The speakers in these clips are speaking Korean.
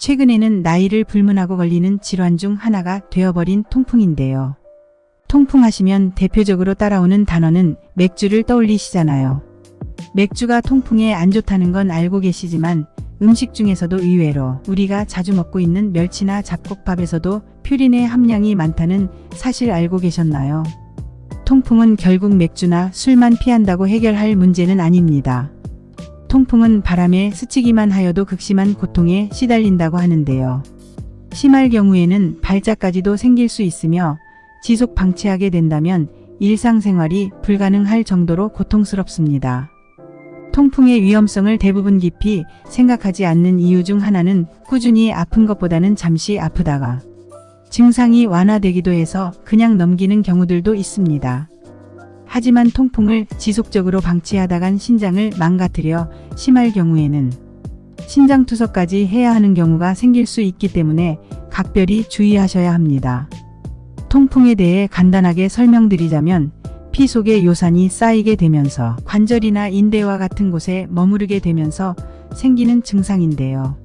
최근에는 나이를 불문하고 걸리는 질환 중 하나가 되어버린 통풍인데요. 통풍하시면 대표적으로 따라오는 단어는 맥주를 떠올리시잖아요. 맥주가 통풍에 안 좋다는 건 알고 계시지만 음식 중에서도 의외로 우리가 자주 먹고 있는 멸치나 잡곡밥에서도 퓨린의 함량이 많다는 사실 알고 계셨나요? 통풍은 결국 맥주나 술만 피한다고 해결할 문제는 아닙니다. 통풍은 바람에 스치기만 하여도 극심한 고통에 시달린다고 하는데요. 심할 경우에는 발작까지도 생길 수 있으며 지속 방치하게 된다면 일상생활이 불가능할 정도로 고통스럽습니다. 통풍의 위험성을 대부분 깊이 생각하지 않는 이유 중 하나는 꾸준히 아픈 것보다는 잠시 아프다가 증상이 완화되기도 해서 그냥 넘기는 경우들도 있습니다. 하지만 통풍을 지속적으로 방치하다간 신장을 망가뜨려 심할 경우에는 신장투석까지 해야 하는 경우가 생길 수 있기 때문에 각별히 주의하셔야 합니다. 통풍에 대해 간단하게 설명드리자면 피 속에 요산이 쌓이게 되면서 관절이나 인대와 같은 곳에 머무르게 되면서 생기는 증상인데요.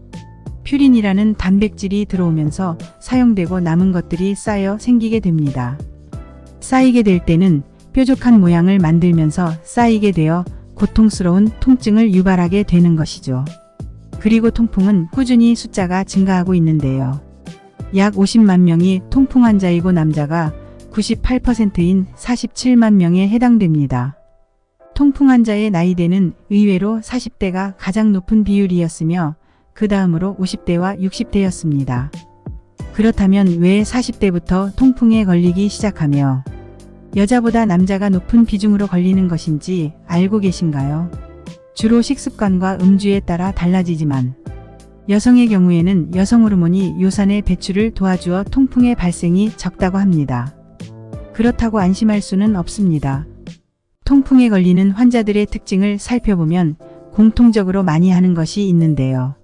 퓨린이라는 단백질이 들어오면서 사용되고 남은 것들이 쌓여 생기게 됩니다. 쌓이게 될 때는 뾰족한 모양을 만들면서 쌓이게 되어 고통스러운 통증을 유발하게 되는 것이죠. 그리고 통풍은 꾸준히 숫자가 증가하고 있는데요. 약 50만 명이 통풍 환자이고 남자가 98%인 47만 명에 해당됩니다. 통풍 환자의 나이대는 의외로 40대가 가장 높은 비율이었으며 그 다음으로 50대와 60대였습니다. 그렇다면 왜 40대부터 통풍에 걸리기 시작하며 여자보다 남자가 높은 비중으로 걸리는 것인지 알고 계신가요? 주로 식습관과 음주에 따라 달라지지만 여성의 경우에는 여성 호르몬이 요산의 배출을 도와주어 통풍의 발생이 적다고 합니다. 그렇다고 안심할 수는 없습니다. 통풍에 걸리는 환자들의 특징을 살펴보면 공통적으로 많이 하는 것이 있는데요.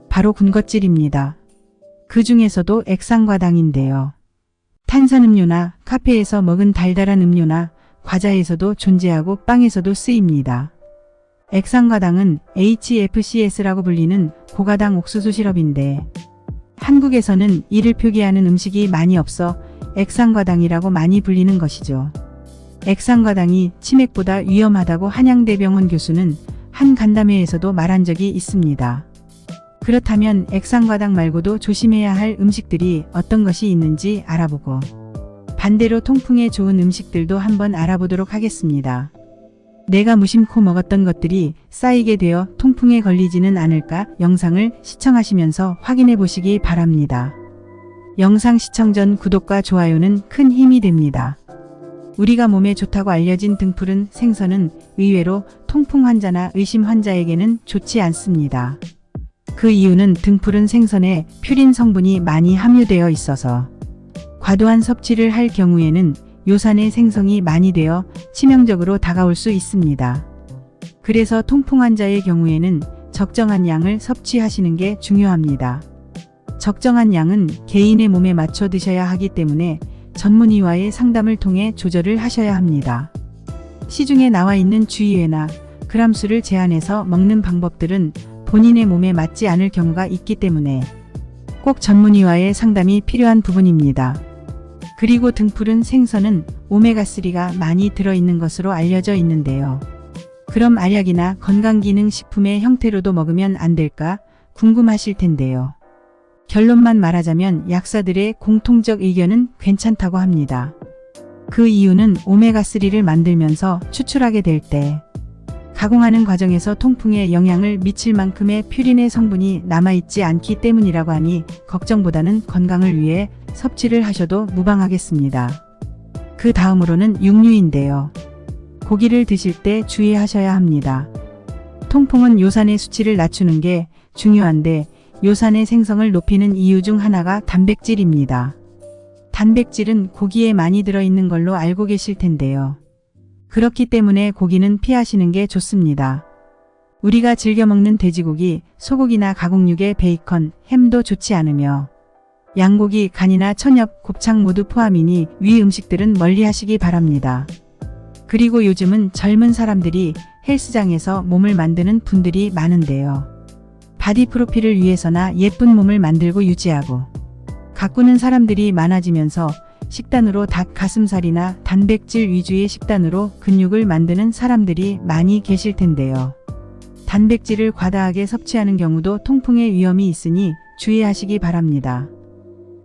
바로 군것질입니다. 그 중에서도 액상과당인데요. 탄산음료나 카페에서 먹은 달달한 음료나 과자에서도 존재하고 빵에서도 쓰입니다. 액상과당은 HFCS라고 불리는 고가당 옥수수 시럽인데 한국에서는 이를 표기하는 음식이 많이 없어 액상과당이라고 많이 불리는 것이죠. 액상과당이 치맥보다 위험하다고 한양대병원 교수는 한 간담회에서도 말한 적이 있습니다. 그렇다면 액상과당 말고도 조심해야 할 음식들이 어떤 것이 있는지 알아보고 반대로 통풍에 좋은 음식들도 한번 알아보도록 하겠습니다. 내가 무심코 먹었던 것들이 쌓이게 되어 통풍에 걸리지는 않을까 영상을 시청하시면서 확인해 보시기 바랍니다. 영상 시청 전 구독과 좋아요는 큰 힘이 됩니다. 우리가 몸에 좋다고 알려진 등푸른 생선은 의외로 통풍 환자나 의심 환자에게는 좋지 않습니다. 그 이유는 등푸른 생선에 퓨린 성분이 많이 함유되어 있어서 과도한 섭취를 할 경우에는 요산의 생성이 많이 되어 치명적으로 다가올 수 있습니다. 그래서 통풍 환자의 경우에는 적정한 양을 섭취하시는 게 중요합니다. 적정한 양은 개인의 몸에 맞춰 드셔야 하기 때문에 전문의와의 상담을 통해 조절을 하셔야 합니다. 시중에 나와 있는 주의외나 그람수를 제한해서 먹는 방법들은 본인의 몸에 맞지 않을 경우가 있기 때문에 꼭 전문의와의 상담이 필요한 부분입니다. 그리고 등푸른 생선은 오메가3가 많이 들어있는 것으로 알려져 있는데요. 그럼 알약이나 건강기능식품의 형태로도 먹으면 안 될까 궁금하실 텐데요. 결론만 말하자면 약사들의 공통적 의견은 괜찮다고 합니다. 그 이유는 오메가3를 만들면서 추출하게 될 때 가공하는 과정에서 통풍에 영향을 미칠 만큼의 퓨린의 성분이 남아있지 않기 때문이라고 하니 걱정보다는 건강을 위해 섭취를 하셔도 무방하겠습니다. 그 다음으로는 육류인데요. 고기를 드실 때 주의하셔야 합니다. 통풍은 요산의 수치를 낮추는 게 중요한데 요산의 생성을 높이는 이유 중 하나가 단백질입니다. 단백질은 고기에 많이 들어있는 걸로 알고 계실 텐데요. 그렇기 때문에 고기는 피하시는 게 좋습니다. 우리가 즐겨 먹는 돼지고기, 소고기나 가공육의 베이컨, 햄도 좋지 않으며 양고기, 간이나 천엽, 곱창 모두 포함이니 위 음식들은 멀리 하시기 바랍니다. 그리고 요즘은 젊은 사람들이 헬스장에서 몸을 만드는 분들이 많은데요. 바디 프로필을 위해서나 예쁜 몸을 만들고 유지하고 가꾸는 사람들이 많아지면서 식단으로 닭 가슴살이나 단백질 위주의 식단으로 근육을 만드는 사람들이 많이 계실 텐데요. 단백질을 과다하게 섭취하는 경우도 통풍의 위험이 있으니 주의하시기 바랍니다.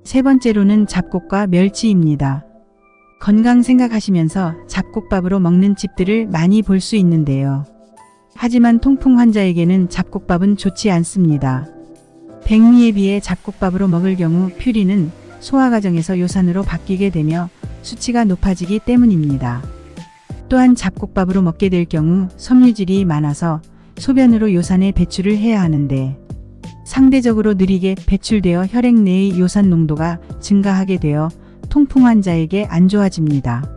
세 번째로는 잡곡과 멸치입니다. 건강 생각하시면서 잡곡밥으로 먹는 집들을 많이 볼 수 있는데요. 하지만 통풍 환자에게는 잡곡밥은 좋지 않습니다. 백미에 비해 잡곡밥으로 먹을 경우 퓨린은 소화 과정에서 요산으로 바뀌게 되며 수치가 높아지기 때문입니다. 또한 잡곡밥으로 먹게 될 경우 섬유질이 많아서 소변으로 요산에 배출을 해야 하는데 상대적으로 느리게 배출되어 혈액 내의 요산 농도가 증가하게 되어 통풍 환자에게 안 좋아집니다.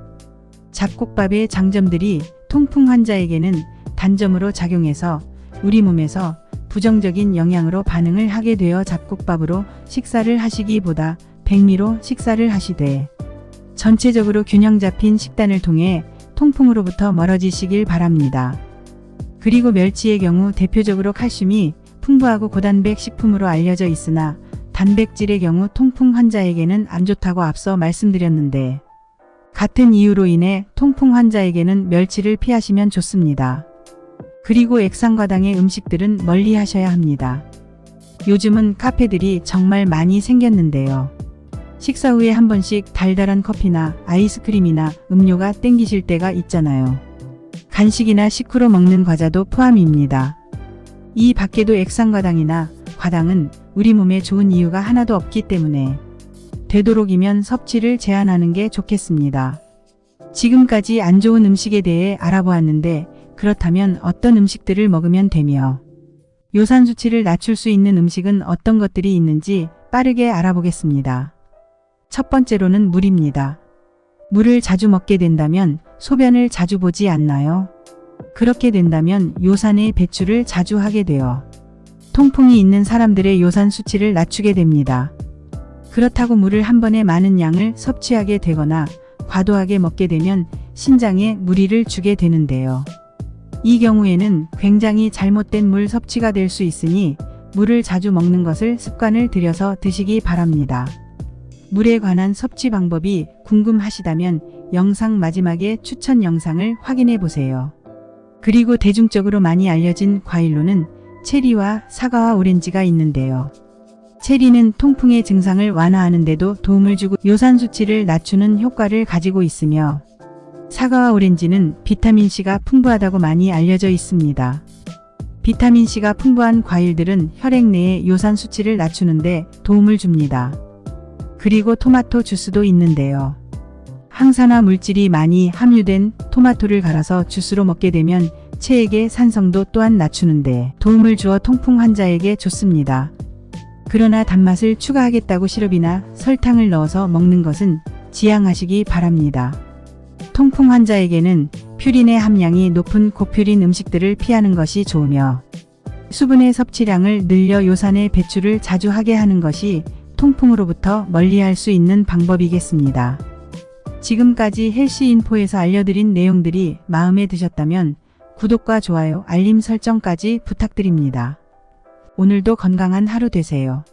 잡곡밥의 장점들이 통풍 환자에게는 단점으로 작용해서 우리 몸에서 부정적인 영향으로 반응을 하게 되어 잡곡밥으로 식사를 하시기보다 백미로 식사를 하시되 전체적으로 균형 잡힌 식단을 통해 통풍으로부터 멀어지시길 바랍니다. 그리고 멸치의 경우 대표적으로 칼슘이 풍부하고 고단백 식품으로 알려져 있으나 단백질의 경우 통풍 환자에게는 안 좋다고 앞서 말씀드렸는데 같은 이유로 인해 통풍 환자에게는 멸치를 피하시면 좋습니다. 그리고 액상과당의 음식들은 멀리 하셔야 합니다. 요즘은 카페들이 정말 많이 생겼는데요. 식사 후에 한 번씩 달달한 커피나 아이스크림이나 음료가 땡기실 때가 있잖아요. 간식이나 식후로 먹는 과자도 포함입니다. 이 밖에도 액상과당이나 과당은 우리 몸에 좋은 이유가 하나도 없기 때문에 되도록이면 섭취를 제한하는 게 좋겠습니다. 지금까지 안 좋은 음식에 대해 알아보았는데 그렇다면 어떤 음식들을 먹으면 되며 요산 수치를 낮출 수 있는 음식은 어떤 것들이 있는지 빠르게 알아보겠습니다. 첫 번째로는 물입니다. 물을 자주 먹게 된다면 소변을 자주 보지 않나요? 그렇게 된다면 요산의 배출을 자주 하게 되어 통풍이 있는 사람들의 요산 수치를 낮추게 됩니다. 그렇다고 물을 한 번에 많은 양을 섭취하게 되거나 과도하게 먹게 되면 신장에 무리를 주게 되는데요. 이 경우에는 굉장히 잘못된 물 섭취가 될 수 있으니 물을 자주 먹는 것을 습관을 들여서 드시기 바랍니다. 물에 관한 섭취 방법이 궁금하시다면 영상 마지막에 추천 영상을 확인해 보세요. 그리고 대중적으로 많이 알려진 과일로는 체리와 사과와 오렌지가 있는데요. 체리는 통풍의 증상을 완화하는 데도 도움을 주고 요산 수치를 낮추는 효과를 가지고 있으며 사과와 오렌지는 비타민C가 풍부하다고 많이 알려져 있습니다. 비타민C가 풍부한 과일들은 혈액 내의 요산 수치를 낮추는데 도움을 줍니다. 그리고 토마토 주스도 있는데요. 항산화 물질이 많이 함유된 토마토를 갈아서 주스로 먹게 되면 체액의 산성도 또한 낮추는데 도움을 주어 통풍 환자에게 좋습니다. 그러나 단맛을 추가하겠다고 시럽이나 설탕을 넣어서 먹는 것은 지양하시기 바랍니다. 통풍 환자에게는 퓨린의 함량이 높은 고퓨린 음식들을 피하는 것이 좋으며 수분의 섭취량을 늘려 요산의 배출을 자주 하게 하는 것이 통풍으로부터 멀리할 수 있는 방법이겠습니다. 지금까지 헬시인포에서 알려드린 내용들이 마음에 드셨다면 구독과 좋아요, 알림 설정까지 부탁드립니다. 오늘도 건강한 하루 되세요.